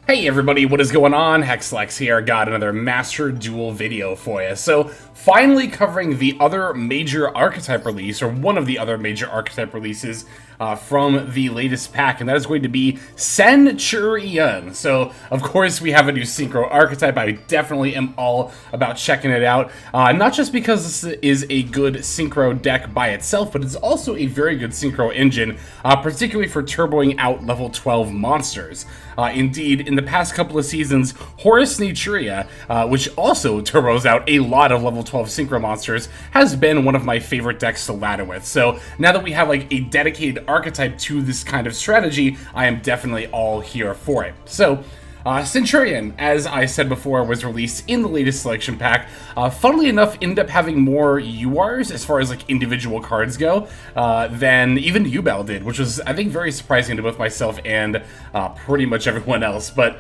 Hey everybody, what is going on? Hexlex here, got another Master Duel video for you. So, finally covering the other major archetype release, or one of the other major archetype releases from the latest pack, and that is going to be Centurion. So, of course, we have a new Synchro archetype. I definitely am all about checking it out. Not just because this is a good Synchro deck by itself, but it's also a very good Synchro engine, particularly for turboing out level 12 monsters. Indeed, in the past couple of seasons, Horus Naturia, which also turbos out a lot of level 12 Synchro monsters, has been one of my favorite decks to ladder with. So now that we have like a dedicated archetype to this kind of strategy, I am definitely all here for it. So, Centurion, as I said before, was released in the latest selection pack. Funnily enough, ended up having more URs as far as like individual cards go than even Ubel did, which was, I think, very surprising to both myself and pretty much everyone else. But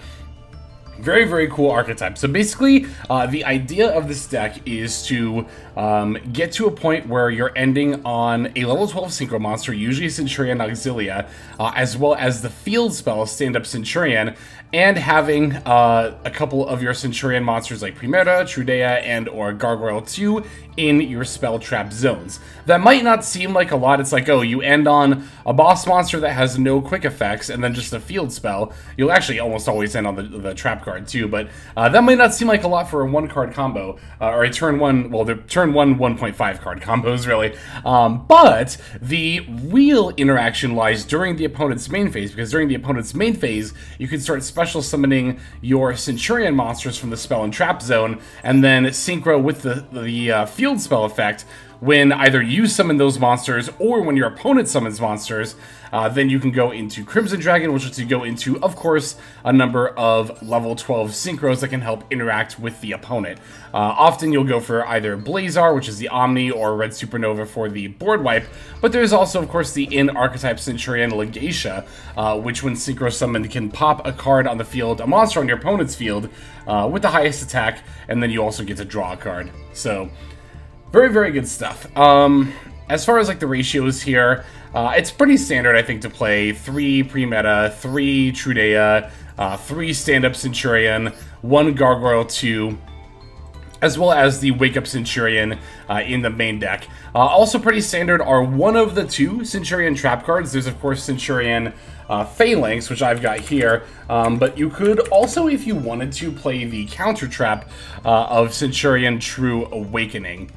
very, very cool archetype. So basically, the idea of this deck is to get to a point where you're ending on a level 12 Synchro monster, usually Centurion Auxilia, as well as the field spell Stand Up Centurion, and having a couple of your Centurion monsters like Primera, Trudea, and or Gargoyle 2 in your spell trap zones. That might not seem like a lot. It's like, oh, you end on a boss monster that has no quick effects and then just a field spell. You'll actually almost always end on the trap card too, but that might not seem like a lot for a one card combo, or a turn one, well, the turn one 1.5 card combos really. But the real interaction lies during the opponent's main phase, because during the opponent's main phase, you can start special summoning your Centurion monsters from the spell and trap zone, and then synchro with the field spell effect. When either you summon those monsters or when your opponent summons monsters, then you can go into Crimson Dragon, which lets you go into, of course, a number of level 12 synchros that can help interact with the opponent. Often you'll go for either Blazar, which is the Omni, or Red Supernova for the board wipe, but there's also, of course, the in-archetype Centurion Legatia, which when synchro summoned can pop a card on the field, a monster on your opponent's field, with the highest attack, and then you also get to draw a card. So, very, very good stuff. As far as like the ratios here, it's pretty standard, I think, to play 3 Primeta, 3 Trudea, 3 Stand-Up Centurion, 1 Gargoyle 2, as well as the Wake Up Centurion in the main deck. Also pretty standard are one of the 2 Centurion trap cards. There's, of course, Centurion Phalanx, which I've got here, but you could also, if you wanted to, play the counter trap of Centurion True Awakening.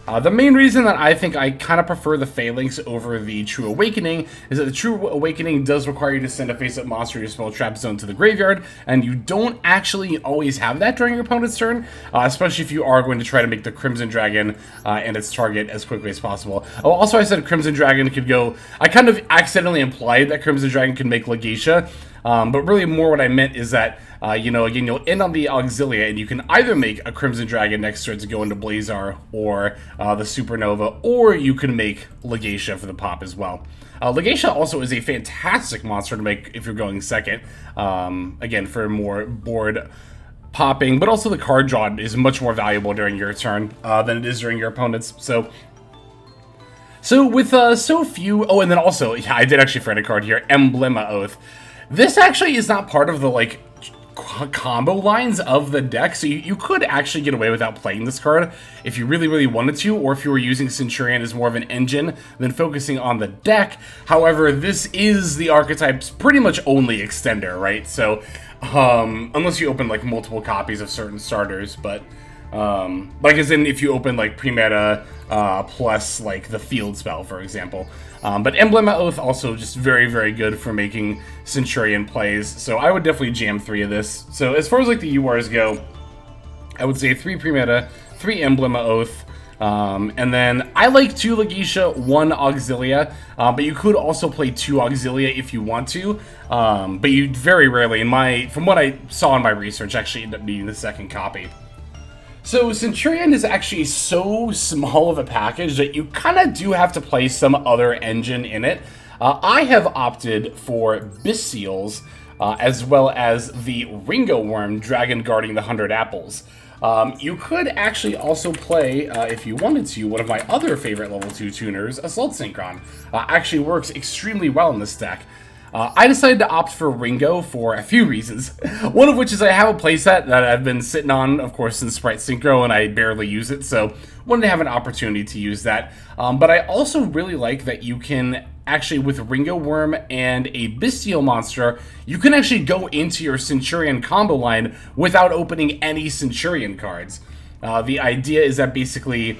The main reason that I think I kind of prefer the Phalanx over the True Awakening is that the True Awakening does require you to send a face-up monster in your spell trap zone to the graveyard, and you don't actually always have that during your opponent's turn, especially if you are going to try to make the Crimson Dragon and its target as quickly as possible. Oh, also I said Crimson Dragon could go... I kind of accidentally implied that Crimson Dragon could make Legatia, but really more what I meant is that you know, again, you'll end on the Auxilia, and you can either make a Crimson Dragon next to it to go into Blazar or the Supernova, or you can make Legatia for the pop as well. Legatia also is a fantastic monster to make if you're going second, again, for more board popping, but also the card draw is much more valuable during your turn than it is during your opponent's. So with so few... Oh, and then also, yeah, I did actually find a card here, Emblema Oath. This actually is not part of the, like, combo lines of the deck, so you could actually get away without playing this card if you really, really wanted to, or if you were using Centurion as more of an engine than focusing on the deck. However, this is the archetype's pretty much only extender, right? So, unless you open, like, multiple copies of certain starters, but... like as in if you open like Primeta plus like the field spell, for example. But Emblema Oath also just very, very good for making Centurion plays, so I would definitely jam 3 of this. So as far as like the URs go, I would say 3 Primeta, 3 Emblema Oath, and then I like 2 Legatia, 1 Auxilia, but you could also play 2 Auxilia if you want to, but you very rarely, from what I saw in my research, actually end up needing the second copy. So Centurion is actually so small of a package that you kind of do have to play some other engine in it. I have opted for Bistseals, as well as the Ringo-worm Dragon Guarding the 100 Apples. You could actually also play, if you wanted to, one of my other favorite level 2 tuners, Assault Synchron. Actually works extremely well in this deck. I decided to opt for Ringo for a few reasons. One of which is I have a playset that I've been sitting on, of course, since Sprite Synchro, and I barely use it, so wanted to have an opportunity to use that. But I also really like that you can actually, with Ringo-worm and a Bestial monster, you can actually go into your Centurion combo line without opening any Centurion cards. The idea is that basically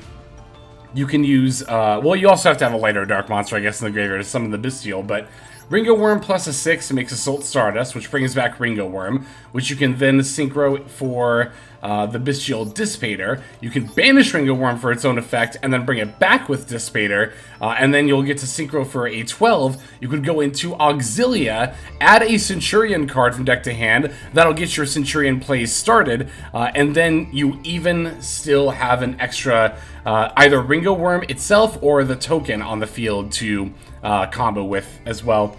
you can use, well, you also have to have a light or dark monster, I guess, in the graveyard to summon the Bestial, but Ringo-worm plus a 6 makes Assault Stardust, which brings back Ringo-worm, which you can then synchro for the Bestial Dissipator. You can banish Ringo-worm for its own effect, and then bring it back with Dissipator, and then you'll get to synchro for a 12. You could go into Auxilia, add a Centurion card from deck to hand, that'll get your Centurion plays started, and then you even still have an extra either Ringo-worm itself or the token on the field to combo with as well.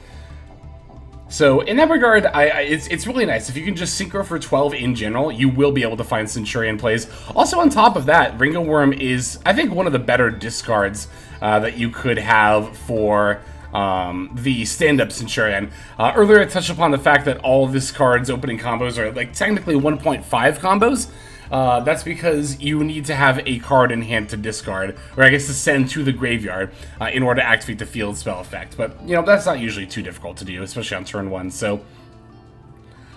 So in that regard, it's really nice. If you can just synchro for 12 in general, you will be able to find Centurion plays. Also on top of that, Ringo-worm is, I think, one of the better discards that you could have for the stand-up Centurion. Earlier I touched upon the fact that all of this card's opening combos are like technically 1.5 combos. That's because you need to have a card in hand to discard, or I guess to send to the graveyard in order to activate the field spell effect. But, you know, that's not usually too difficult to do, especially on turn 1, so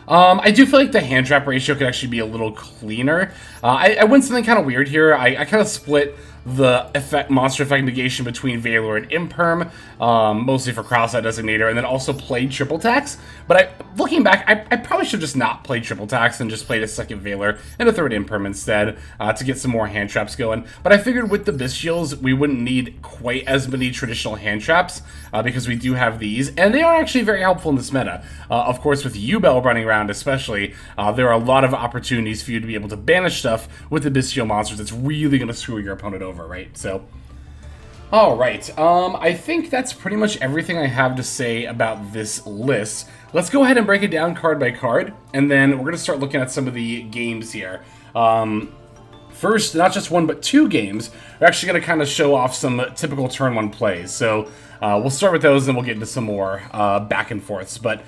I do feel like the hand trap ratio could actually be a little cleaner. I went something kind of weird here. I kind of split the monster effect negation between Valor and Imperm, mostly for Cross-Eyed Designator, and then also played Triple Tax. But looking back, I probably should have just not played Triple Tax and just played a second Valor and a third Imperm instead to get some more hand traps going. But I figured with the Bestials, we wouldn't need quite as many traditional hand traps because we do have these, and they are actually very helpful in this meta. Of course, with U-Bell running around especially, there are a lot of opportunities for you to be able to banish stuff with the Bestial monsters that's really going to screw your opponent over, right? So, alright, I think that's pretty much everything I have to say about this list. Let's go ahead and break it down card by card, and then we're going to start looking at some of the games here. First, not just one, but two games. We're actually going to kind of show off some typical turn 1 plays. So we'll start with those, and then we'll get into some more back and forths. But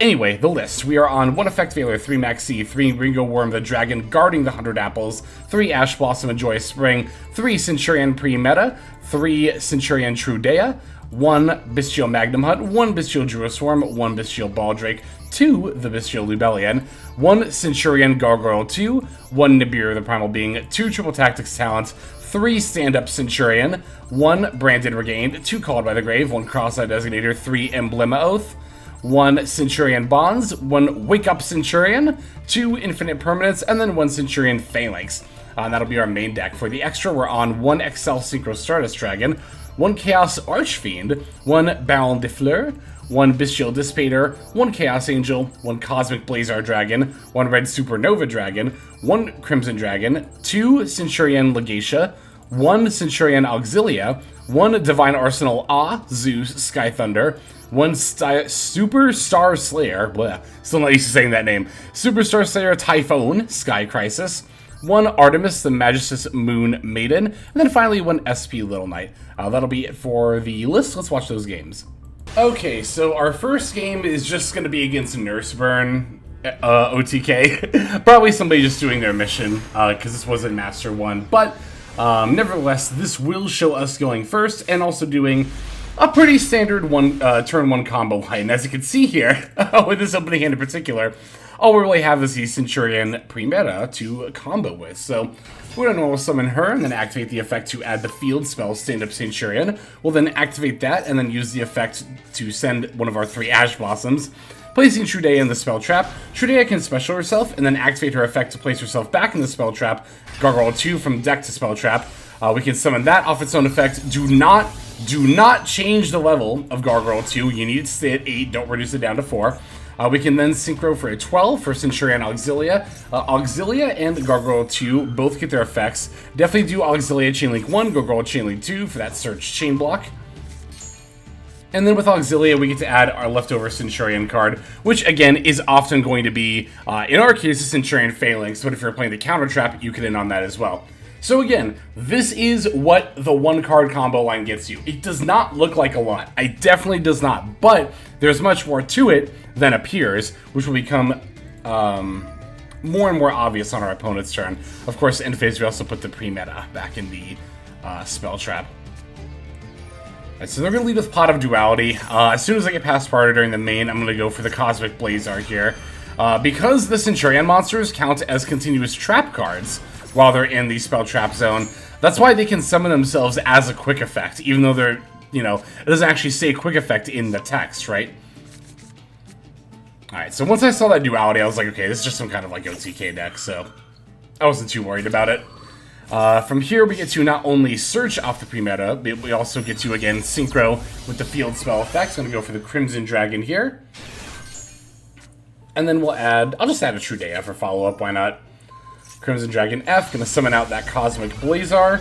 anyway, the list. We are on 1 Effect Valor, 3 Maxi, 3 Ringo-worm the Dragon guarding the 100 Apples, 3 Ash Blossom and Joyous Spring, 3 Centurion Pre-Meta, 3 Centurion Trudea, 1 Bestial Magnum Hunt, 1 Bestial Druiswarm, 1 Bestial Baldrake, 2 the Bestial Lubellion, 1 Centurion Gargoyle 2, 1 Nibiru the Primal Being, 2 Triple Tactics Talent, 3 Stand-Up Centurion, 1 Branded Regained, 2 Called by the Grave, 1 Cross-Eyed Designator, 3 Emblema Oath, 1 Centurion Bonds, 1 Wake Up Centurion, 2 Infinite Permanents, and then 1 Centurion Phalanx. That'll be our main deck. For the extra, we're on 1 XL Synchro Stardust Dragon, 1 Chaos Archfiend, 1 Baron de Fleur, 1 Bestial Dissipator, 1 Chaos Angel, 1 Cosmic Blazar Dragon, 1 Red Supernova Dragon, 1 Crimson Dragon, 2 Centurion Legatia, 1 Centurion Auxilia, 1 Divine Arsenal Zeus Sky Thunder, 1 Superstar Slayer, bleh, still not used to saying that name, Superstar Slayer Typhoon Sky Crisis, 1 Artemis the Magistus Moon Maiden, and then finally 1 SP Little Knight. That'll be it for the list. Let's watch those games. Okay, so our first game is just going to be against Nurseburn, OTK. Probably somebody just doing their mission, because this wasn't Master 1. But, nevertheless, this will show us going first, and also doing a pretty standard turn 1 combo line. As you can see here, with this opening hand in particular, all we really have is the Centurion Pre-Meta to combo with. So we're going to normal summon her and then activate the effect to add the field spell Stand-Up Centurion. We'll then activate that and then use the effect to send one of our 3 Ash Blossoms, placing Trudea in the spell trap. Trudea can special herself and then activate her effect to place herself back in the spell trap. Gargoyle 2 from deck to spell trap. We can summon that off its own effect. Do not change the level of Gargoyle 2. You need it to stay at 8. Don't reduce it down to 4. We can then synchro for a 12 for Centurion Auxilia. Auxilia and Gargoyle 2 both get their effects. Definitely do Auxilia Chainlink 1, Gargoyle Chainlink 2 for that search chain block. And then with Auxilia, we get to add our leftover Centurion card, which again is often going to be, in our case, a Centurion Phalanx, but if you're playing the counter trap, you can in on that as well. So again, this is what the 1 card combo line gets you. It does not look like a lot. It definitely does not, but there's much more to it than appears, which will become more and more obvious on our opponent's turn. Of course, end phase, we also put the pre-meta back in the spell trap. Alright, so they're going to lead with Pot of Duality. As soon as I get past Sparta during the main, I'm going to go for the Cosmic Blazar here. Because the Centurion monsters count as continuous trap cards while they're in the spell trap zone, that's why they can summon themselves as a quick effect, even though they're, you know, it doesn't actually say quick effect in the text, right? Alright, so once I saw that duality, I was like, okay, this is just some kind of like OTK deck, so I wasn't too worried about it. From here, we get to not only search off the pre-meta, but we also get to, again, synchro with the field spell effects. I'm going to go for the Crimson Dragon here. And then we'll add, I'll just add a Trudea for follow-up, why not? Crimson Dragon F, going to summon out that Cosmic Blazar.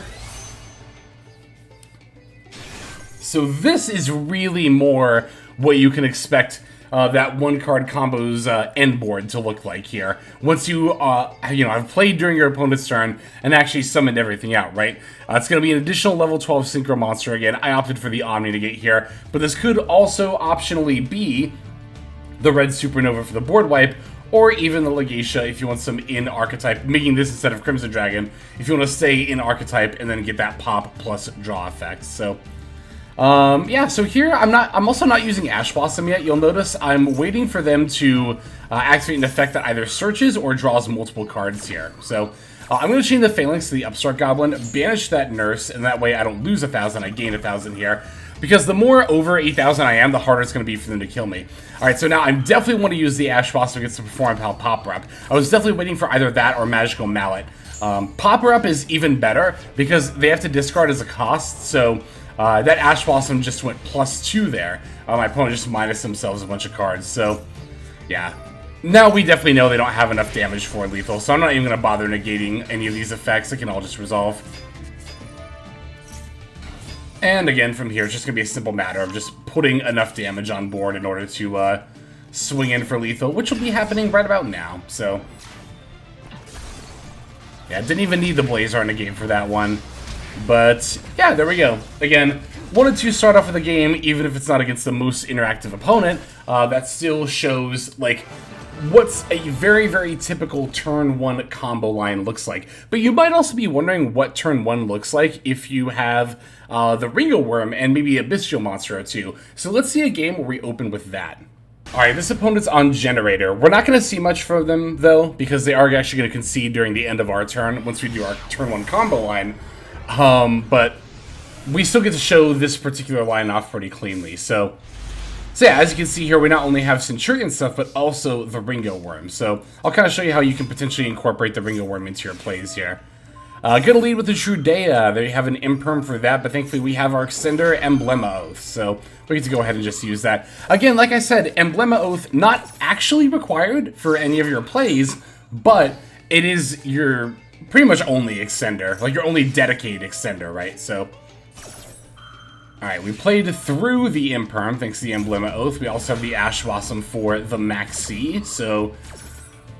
So this is really more what you can expect that one-card combo's end board to look like here. Once you, have played during your opponent's turn and actually summoned everything out, right? It's going to be an additional level 12 Synchro monster again. I opted for the Omni to get here, but this could also optionally be the Red Supernova for the board wipe, or even the Legatia if you want some in archetype, making this instead of Crimson Dragon, if you want to stay in archetype and then get that pop plus draw effect. So yeah, so here I'm also not using Ash Blossom yet. You'll notice I'm waiting for them to activate an effect that either searches or draws multiple cards here. So I'm going to chain the Phalanx to the Upstart Goblin, banish that Nurse, and that way I don't lose 1,000, I gain 1,000 here. Because the more over 8,000 I am, the harder it's going to be for them to kill me. Alright, so now I definitely want to use the Ash Blossom against the Perform Pal Pop Rep. I was definitely waiting for either that or Magical Mallet. Pop Rep is even better because they have to discard as a cost, so that Ash Blossom just went +2 there. My opponent just minus themselves a bunch of cards, so yeah. Now we definitely know they don't have enough damage for lethal, so I'm not even going to bother negating any of these effects. They can all just resolve. And again, from here, it's just going to be a simple matter of just putting enough damage on board in order to swing in for lethal, which will be happening right about now, so yeah, didn't even need the Blazar in the game for that one. But yeah, there we go. Again, wanted to start off with the game, even if it's not against the most interactive opponent. That still shows like what's a very, very typical turn 1 combo line looks like. But you might also be wondering what turn 1 looks like if you have the Ringo-worm and maybe a bestial monster or two. So let's see a game where we open with that. Alright, this opponent's on Generator. We're not going to see much from them, though, because they are actually going to concede during the end of our turn once we do our turn 1 combo line. But we still get to show this particular line off pretty cleanly. So yeah, as you can see here, we not only have Centurion stuff, but also the Ringo-worm. So I'll kind of show you how you can potentially incorporate the Ringo-worm into your plays here. Gonna lead with the Trudea. There you have an imperm for that, but thankfully we have our Extender Emblema Oath, so we get to go ahead and just use that. Again, like I said, Emblema Oath not actually required for any of your plays, but it is your pretty much only extender, like your only dedicated extender, right? So alright, we played through the imperm thanks to the Emblema Oath. We also have the Ash Blossom for the Maxi, so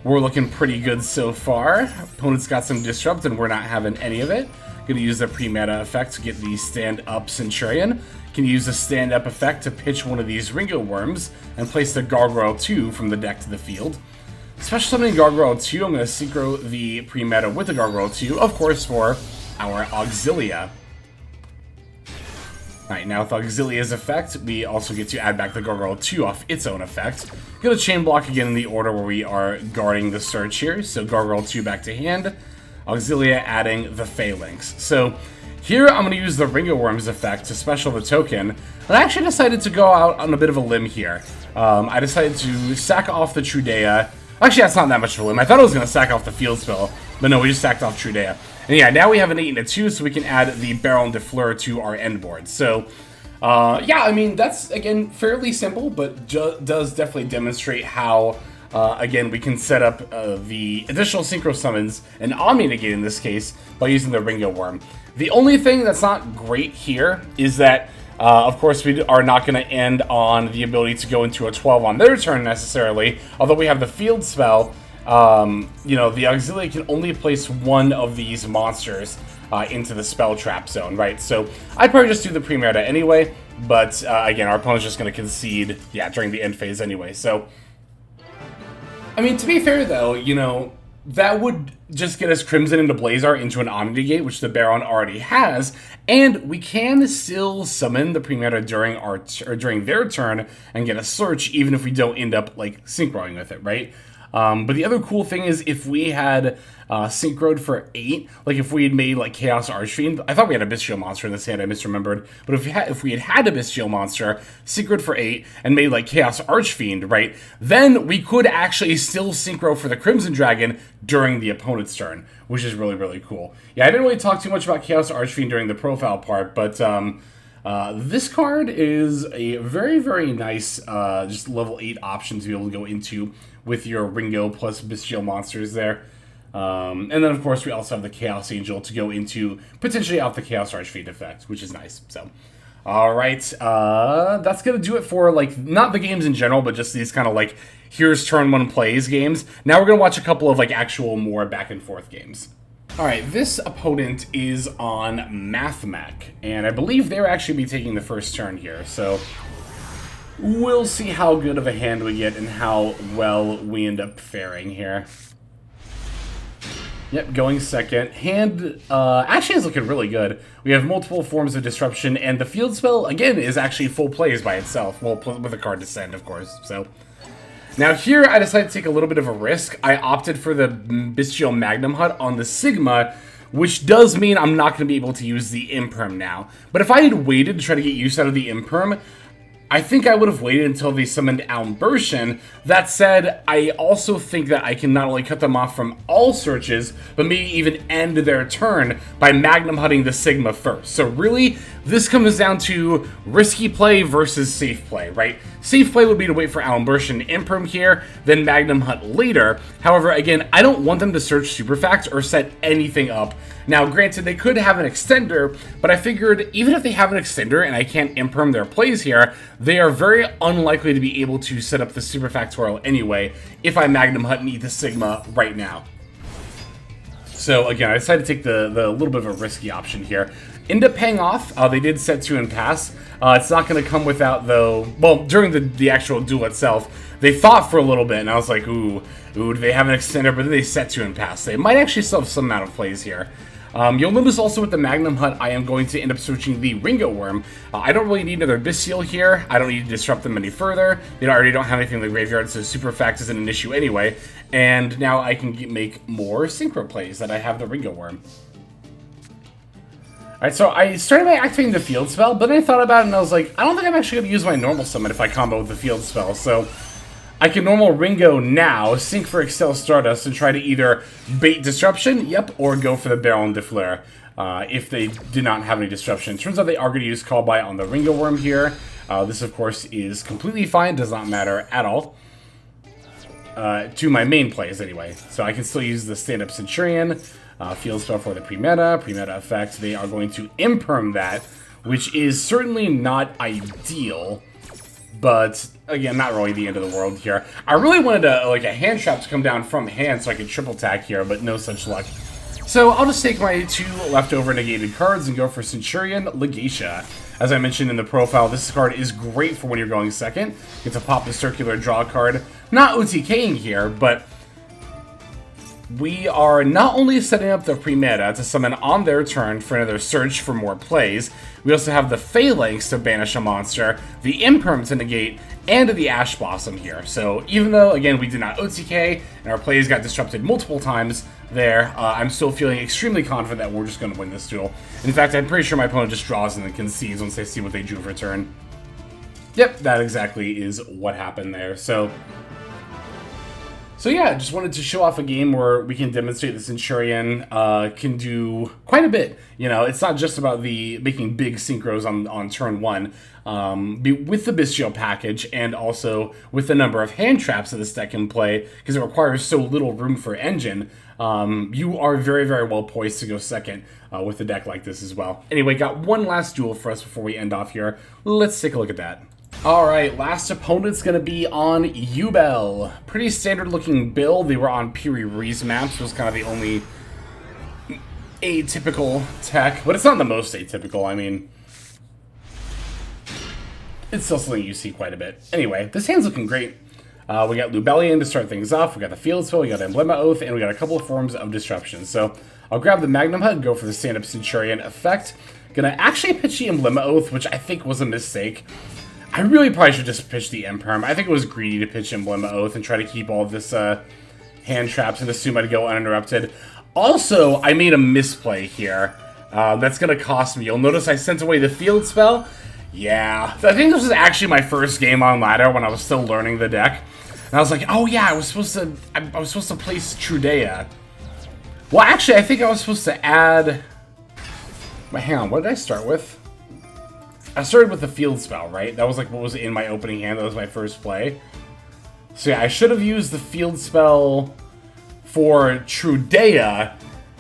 we're looking pretty good so far. Opponent's got some Disrupt, and we're not having any of it. Gonna use the pre-meta effect to get the stand-up Centurion. Can use the stand-up effect to pitch one of these Ringo-worms and place the Gargoyle 2 from the deck to the field. Special summoning Gargoyle 2, I'm gonna synchro the pre-meta with the Gargoyle 2, of course, for our Auxilia. Alright, now with Auxilia's effect, we also get to add back the Gargoyle 2 off its own effect. Gonna chain block again in the order where we are guarding the search here. So Gargoyle 2 back to hand, Auxilia adding the Phalanx. So here I'm gonna use the Ringo-worm's effect to special the token, and I actually decided to go out on a bit of a limb here. I decided to sack off the Trudea. Actually, that's not that much of a limb. I thought I was gonna sack off the field spell, but no, we just sacked off Trudea. And yeah, now we have an 8 and a 2, so we can add the Baron de Fleur to our end board. So, yeah, I mean, that's, again, fairly simple, but does definitely demonstrate how, again, we can set up the additional Synchro summons, and Omni Negate in this case, by using the Ringo-worm. The only thing that's not great here is that, of course, we are not going to end on the ability to go into a 12 on their turn, necessarily, although we have the field spell. You know, the Auxilia can only place one of these monsters into the spell trap zone, right? So I'd probably just do the pre-meta anyway. But, again, our opponent's just going to concede, yeah, during the end phase anyway. So, I mean, to be fair, though, you know, that would just get us Crimson into Blazar into an Omnigate, which the Baron already has, and we can still summon the Premeta during their turn and get a search, even if we don't end up, like, synchroing with it, right? But the other cool thing is if we had synchroed for 8, like if we had made like Chaos Archfiend, I thought we had a Bestial Monster in this hand, I misremembered, but if we had a Bestial Monster, synchroed for 8, and made like Chaos Archfiend, right, then we could actually still synchro for the Crimson Dragon during the opponent's turn, which is really, really cool. Yeah, I didn't really talk too much about Chaos Archfiend during the profile part, but this card is a very, very nice just level 8 option to be able to go into with your Ringo plus Bestial monsters there. And then, of course, we also have the Chaos Angel to go into potentially out the Chaos Archfiend effect, which is nice. So, all right, that's going to do it for, like, not the games in general, but just these kind of, like, here's turn 1 plays games. Now we're going to watch a couple of, like, actual more back-and-forth games. All right, this opponent is on Mathmech, and I believe they're actually be taking the first turn here, so we'll see how good of a hand we get and how well we end up faring here. Yep, going second. Hand actually is looking really good. We have multiple forms of disruption, and the field spell, again, is actually full plays by itself. Well, with a card Descend, of course, so. Now here, I decided to take a little bit of a risk. I opted for the Bestial Magnum Hut on the Sigma, which does mean I'm not going to be able to use the Imperm now. But if I had waited to try to get use out of the Imperm, I think I would have waited until they summoned Almbertian. That said, I also think that I can not only cut them off from all searches, but maybe even end their turn by Magnum Hutting the Sigma first. So really, this comes down to risky play versus safe play, right? Safe play would be to wait for Almbertian Imperm here, then Magnum Hut later. However, again, I don't want them to search Superfact or set anything up. Now, granted, they could have an extender, but I figured even if they have an extender and I can't imperm their plays here, they are very unlikely to be able to set up the Superfactorial anyway if I Magnum Hut and eat the Sigma right now. So again, I decided to take the little bit of a risky option here. End up paying off. They did set 2 and pass. It's not going to come without, though, well, during the actual duel itself, they thought for a little bit, and I was like, ooh, do they have an extender? But then they set 2 and pass. They might actually still have some amount of plays here. You'll notice also with the Magnum Hut, I am going to end up searching the Ringo-worm. I don't really need another Bestial here. I don't need to disrupt them any further. They already don't have anything in the graveyard, so Superfact isn't an issue anyway. And now I can make more Synchro plays that I have the Ringo-worm. Alright, so I started by activating the field spell, but then I thought about it and I was like, I don't think I'm actually going to use my normal summon if I combo with the field spell, so I can normal Ringo now, sync for Excel Stardust, and try to either bait Disruption, yep, or go for the Baron de Fleur, if they did not have any Disruption. Turns out they are going to use Call By on the Ringo-worm here. This, of course, is completely fine, does not matter at all. To my main plays, anyway. So I can still use the stand-up Centurion, field spell for the Premeta effect. They are going to Imperm that, which is certainly not ideal. But, again, not really the end of the world here. I really wanted a hand trap to come down from hand so I could triple tack here, but no such luck. So I'll just take my 2 leftover negated cards and go for Centurion Legatia. As I mentioned in the profile, this card is great for when you're going second. You get to pop the circular draw card. Not OTKing here, but we are not only setting up the Premeta to summon on their turn for another search for more plays, we also have the Phalanx to banish a monster, the Imperm to negate, and the Ash Blossom here. So even though, again, we did not OTK, and our plays got disrupted multiple times there, I'm still feeling extremely confident that we're just going to win this duel. In fact, I'm pretty sure my opponent just draws and then concedes once they see what they drew for turn. Yep, that exactly is what happened there. So yeah, just wanted to show off a game where we can demonstrate the Centurion can do quite a bit. You know, it's not just about the making big synchros on turn 1. With the Bestial package and also with the number of hand traps that this deck can play, because it requires so little room for engine, you are very, very well poised to go second with a deck like this as well. Anyway, got one last duel for us before we end off here. Let's take a look at that. Alright, last opponent's going to be on Yubel. Pretty standard looking build. They were on Piri Reese maps, was kind of the only atypical tech. But it's not the most atypical, I mean. it's still something you see quite a bit. Anyway, this hand's looking great. We got Lubellion to start things off. We got the Field Spell, we got Emblema Oath, and we got a couple of forms of disruption. So I'll grab the Magnum Hut and go for the stand-up Centurion effect. Gonna actually pitch the Emblema Oath, which I think was a mistake. I really probably should just pitch the Imperm. I think it was greedy to pitch Emblema Oath and try to keep all of this hand traps and assume I'd go uninterrupted. Also, I made a misplay here. That's gonna cost me. You'll notice I sent away the Field Spell. Yeah, I think this was actually my first game on ladder when I was still learning the deck. And I was like, oh yeah, I was supposed to place Trudea. Well, actually, I think I was supposed to add... Wait, hang on, what did I start with? I started with the Field Spell, right? That was like what was in my opening hand. That was my first play. So yeah, I should have used the Field Spell for Trudea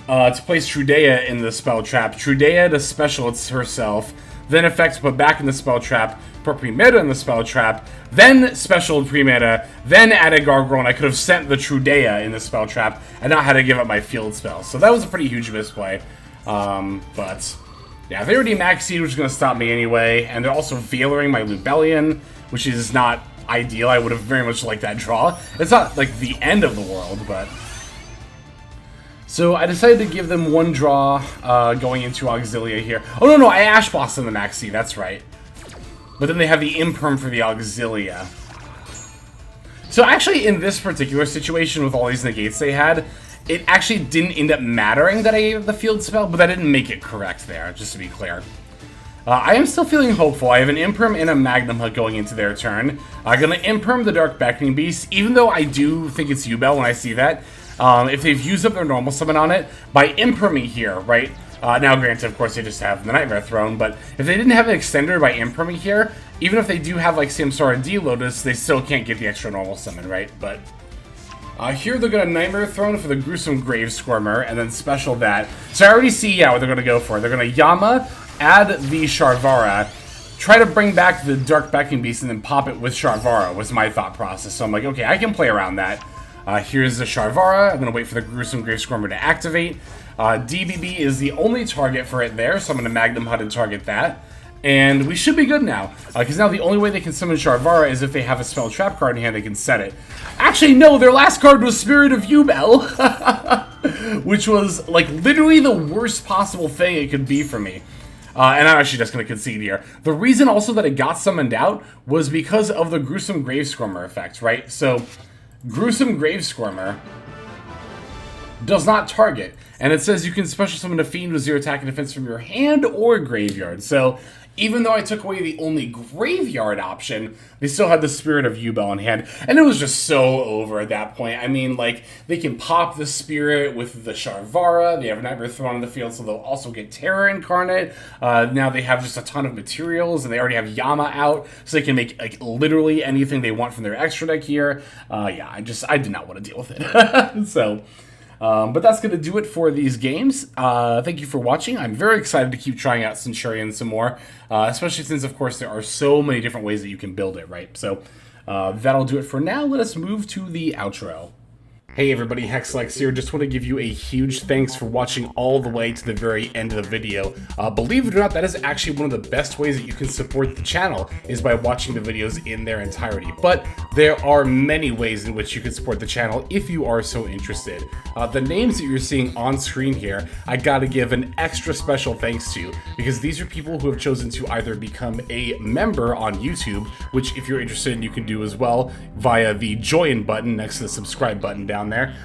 to place Trudea in the spell trap. Trudea to special herself, then effects put back in the spell trap, put pre-meta in the spell trap, then special pre-meta, then added Gargoyle, and I could have sent the Trudea in the spell trap and not had to give up my Field Spell. So that was a pretty huge misplay. But yeah, they already maxed, which is going to stop me anyway, and they're also veiling my Lubellion, which is not ideal. I would have very much liked that draw. It's not like the end of the world, but... So I decided to give them one draw going into Auxilia here. Oh, no, I Ash Blossom the Maxi, that's right. But then they have the Imperm for the Auxilia. So actually, in this particular situation with all these negates they had, it actually didn't end up mattering that I gave the Field Spell, but that didn't make it correct there, just to be clear. I am still feeling hopeful. I have an Imperm and a Magnum Hut going into their turn. I'm going to Imperm the Dark Beckoning Beast, even though I do think it's Yubel when I see that. If they've used up their normal summon on it, by Imperming here, right? Now, granted, of course, they just have the Nightmare Throne, but if they didn't have an Extender by Imperming here, even if they do have, like, Samsara D-Lotus, they still can't get the extra normal summon, right? But here they're going to Nightmare Throne for the Gruesome Grave Squirmer, and then special that. So I already see, yeah, what they're going to go for. They're going to Yama, add the Sharvara, try to bring back the Dark Beckoning Beast, and then pop it with Sharvara, was my thought process. So I'm like, okay, I can play around that. Here's the Sharvara. I'm going to wait for the Gruesome Grave Squirmer to activate. DBB is the only target for it there, so I'm going to Magnum Hut and target that. And we should be good now, because now the only way they can summon Sharvara is if they have a spell trap card in hand, they can set it. Actually, no, their last card was Spirit of Yubel, which was, like, literally the worst possible thing it could be for me. And I'm actually just going to concede here. The reason also that it got summoned out was because of the Gruesome Grave Squirmer effect, right? So... Gruesome Grave Squirmer does not target, and it says you can special summon a fiend with 0 attack and defense from your hand or graveyard. So even though I took away the only graveyard option, they still had the Spirit of Yubel in hand, and it was just so over at that point. I mean, like, they can pop the Spirit with the Sharvara, they have Nightmare Throne in the field, so they'll also get Terror Incarnate. Now they have just a ton of materials, and they already have Yama out, so they can make, like, literally anything they want from their extra deck here. Yeah, I did not want to deal with it. So... but that's going to do it for these games. Thank you for watching. I'm very excited to keep trying out Centurion some more, especially since, of course, there are so many different ways that you can build it, right? So that'll do it for now. Let us move to the outro. Hey everybody, Hexlex here. Just want to give you a huge thanks for watching all the way to the very end of the video. Believe it or not, that is actually one of the best ways that you can support the channel, is by watching the videos in their entirety. But there are many ways in which you can support the channel if you are so interested. The names that you're seeing on screen here, I gotta give an extra special thanks to, because these are people who have chosen to either become a member on YouTube, which if you're interested you can do as well via the join button next to the subscribe button down there,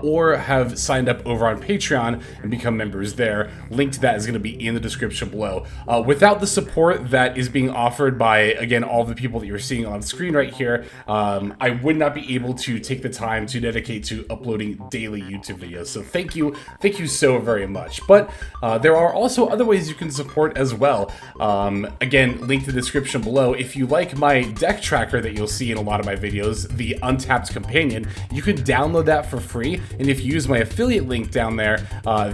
or have signed up over on Patreon and become members there. Link to that is going to be in the description below. Without the support that is being offered by, again, all the people that you're seeing on screen right here, I would not be able to take the time to dedicate to uploading daily YouTube videos. So thank you so very much. But there are also other ways you can support as well. Again, link to the description below. If you like my deck tracker that you'll see in a lot of my videos, the Untapped Companion, you can download that for free, and if you use my affiliate link down there,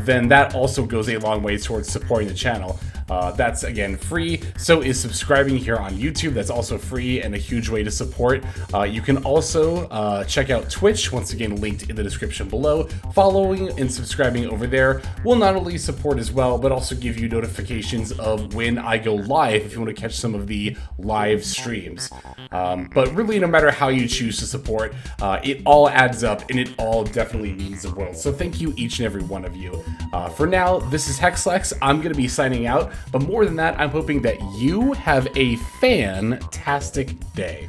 then that also goes a long way towards supporting the channel. That's, again, free. So is subscribing here on YouTube. That's also free and a huge way to support. You can also check out Twitch, once again linked in the description below. Following and subscribing over there will not only support as well, but also give you notifications of when I go live if you want to catch some of the live streams. But really, no matter how you choose to support, it all adds up and it all definitely means the world. So thank you, each and every one of you. For now, this is Hexlex. I'm going to be signing out, but more than that, I'm hoping that you have a fantastic day.